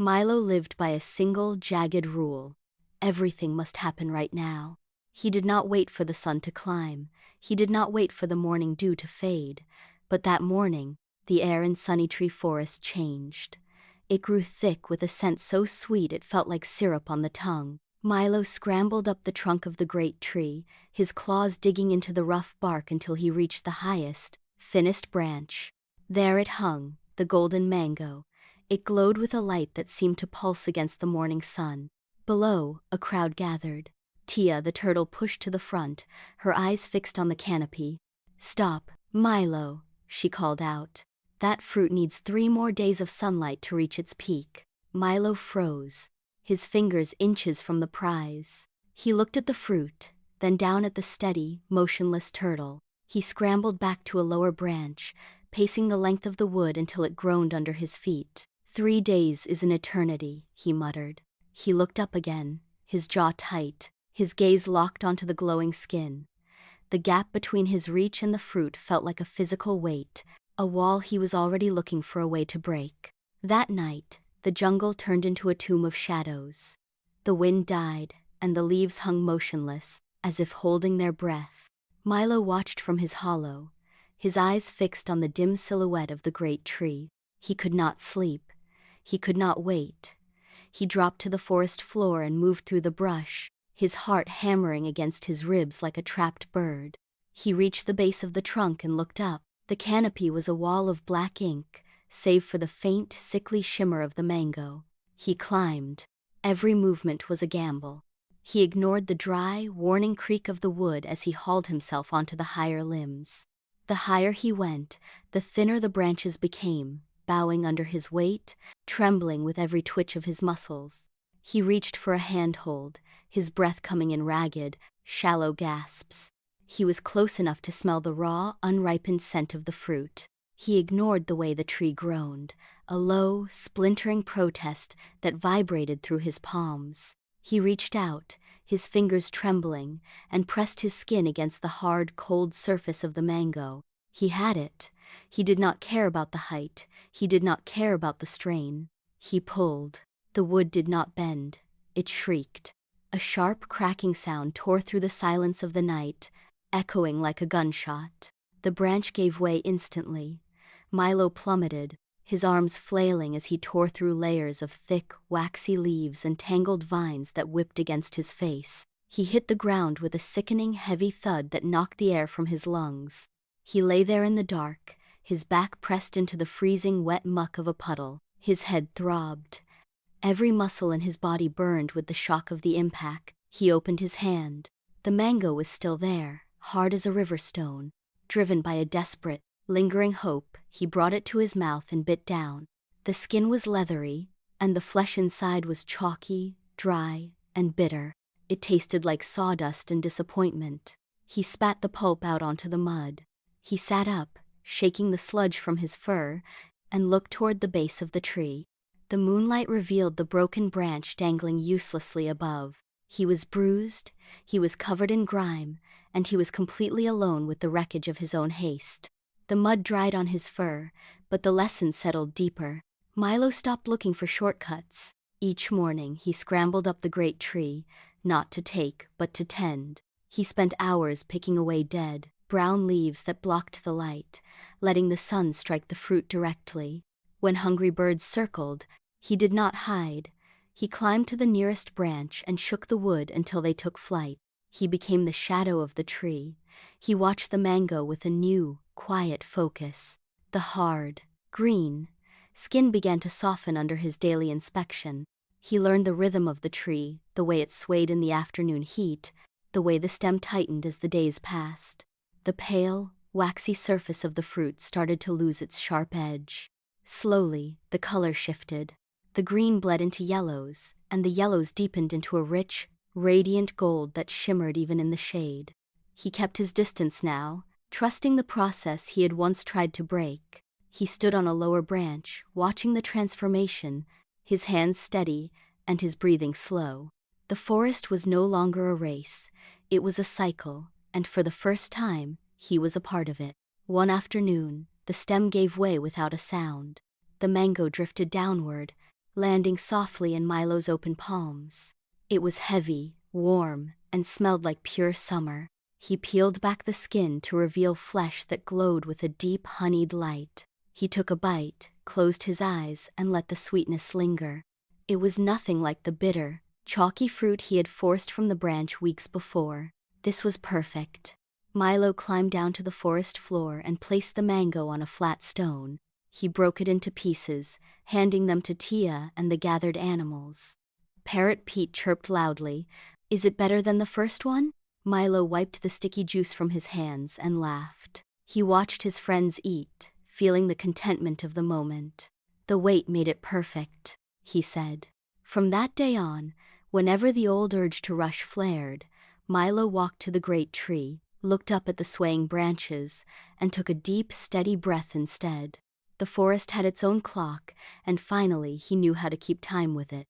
Milo lived by a single, jagged rule. Everything must happen right now. He did not wait for the sun to climb. He did not wait for the morning dew to fade. But that morning, the air in Sunny Tree Forest changed. It grew thick with a scent so sweet it felt like syrup on the tongue. Milo scrambled up the trunk of the great tree, his claws digging into the rough bark until he reached the highest, thinnest branch. There it hung, the golden mango. It glowed with a light that seemed to pulse against the morning sun. Below, a crowd gathered. Tia, the turtle, pushed to the front, her eyes fixed on the canopy. "Stop, Milo," she called out. "That fruit needs 3 more days of sunlight to reach its peak." Milo froze, his fingers inches from the prize. He looked at the fruit, then down at the steady, motionless turtle. He scrambled back to a lower branch, pacing the length of the wood until it groaned under his feet. 3 days is an eternity, he muttered. He looked up again, his jaw tight, his gaze locked onto the glowing skin. The gap between his reach and the fruit felt like a physical weight, a wall he was already looking for a way to break. That night, the jungle turned into a tomb of shadows. The wind died, and the leaves hung motionless, as if holding their breath. Milo watched from his hollow, his eyes fixed on the dim silhouette of the great tree. He could not sleep. He could not wait. He dropped to the forest floor and moved through the brush, his heart hammering against his ribs like a trapped bird. He reached the base of the trunk and looked up. The canopy was a wall of black ink, save for the faint, sickly shimmer of the mango. He climbed. Every movement was a gamble. He ignored the dry, warning creak of the wood as he hauled himself onto the higher limbs. The higher he went, the thinner the branches became, bowing under his weight, trembling with every twitch of his muscles. He reached for a handhold, his breath coming in ragged, shallow gasps. He was close enough to smell the raw, unripened scent of the fruit. He ignored the way the tree groaned, a low, splintering protest that vibrated through his palms. He reached out, his fingers trembling, and pressed his skin against the hard, cold surface of the mango. He had it. He did not care about the height. He did not care about the strain. He pulled. The wood did not bend. It shrieked. A sharp, cracking sound tore through the silence of the night, echoing like a gunshot. The branch gave way instantly. Milo plummeted, his arms flailing as he tore through layers of thick, waxy leaves and tangled vines that whipped against his face. He hit the ground with a sickening, heavy thud that knocked the air from his lungs. He lay there in the dark, his back pressed into the freezing, wet muck of a puddle. His head throbbed. Every muscle in his body burned with the shock of the impact. He opened his hand. The mango was still there, hard as a river stone. Driven by a desperate, lingering hope, he brought it to his mouth and bit down. The skin was leathery, and the flesh inside was chalky, dry, and bitter. It tasted like sawdust and disappointment. He spat the pulp out onto the mud. He sat up, shaking the sludge from his fur, and looked toward the base of the tree. The moonlight revealed the broken branch dangling uselessly above. He was bruised, he was covered in grime, and he was completely alone with the wreckage of his own haste. The mud dried on his fur, but the lesson settled deeper. Milo stopped looking for shortcuts. Each morning he scrambled up the great tree, not to take, but to tend. He spent hours picking away dead, brown leaves that blocked the light, letting the sun strike the fruit directly. When hungry birds circled, he did not hide. He climbed to the nearest branch and shook the wood until they took flight. He became the shadow of the tree. He watched the mango with a new, quiet focus. The hard, green skin began to soften under his daily inspection. He learned the rhythm of the tree, the way it swayed in the afternoon heat, the way the stem tightened as the days passed. The pale, waxy surface of the fruit started to lose its sharp edge. Slowly, the color shifted. The green bled into yellows, and the yellows deepened into a rich, radiant gold that shimmered even in the shade. He kept his distance now, trusting the process he had once tried to break. He stood on a lower branch, watching the transformation, his hands steady and his breathing slow. The forest was no longer a race. It was a cycle, and for the first time, he was a part of it. One afternoon, the stem gave way without a sound. The mango drifted downward, landing softly in Milo's open palms. It was heavy, warm, and smelled like pure summer. He peeled back the skin to reveal flesh that glowed with a deep honeyed light. He took a bite, closed his eyes, and let the sweetness linger. It was nothing like the bitter, chalky fruit he had forced from the branch weeks before. This was perfect. Milo climbed down to the forest floor and placed the mango on a flat stone. He broke it into pieces, handing them to Tia and the gathered animals. Parrot Pete chirped loudly. "Is it better than the first one?" Milo wiped the sticky juice from his hands and laughed. He watched his friends eat, feeling the contentment of the moment. "The wait made it perfect," he said. From that day on, whenever the old urge to rush flared, Milo walked to the great tree, looked up at the swaying branches, and took a deep, steady breath instead. The forest had its own clock, and finally he knew how to keep time with it.